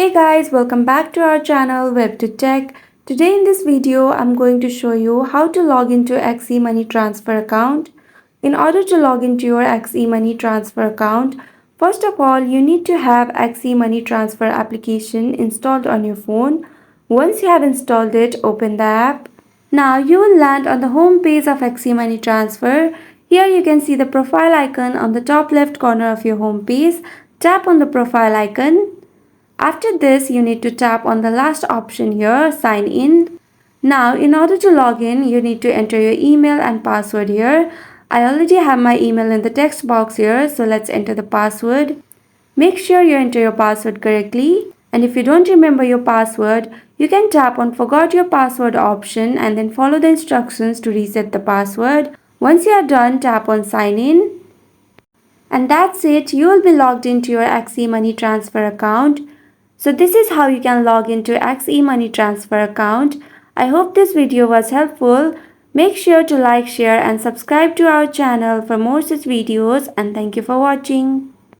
Hey guys, welcome back to our channel WebToTech. Today in this video, I'm going to show you how to log into XE Money Transfer account. In order to log into your XE Money Transfer account, first of all, you need to have XE Money Transfer application installed on your phone. Once you have installed it, open the app. Now you will land on the home page of XE Money Transfer. Here you can see the profile icon on the top left corner of your home page. Tap on the profile icon. After this, you need to tap on the last option here, sign in. Now, in order to log in, you need to enter your email and password here. I already have my email in the text box here, so let's enter the password. Make sure you enter your password correctly. And if you don't remember your password, you can tap on forgot your password option and then follow the instructions to reset the password. Once you are done, tap on sign in. And that's it, you will be logged into your XE Money Transfer account. So this is how you can log into XE Money Transfer account. I hope this video was helpful. Make sure to like, share and subscribe to our channel for more such videos, and thank you for watching.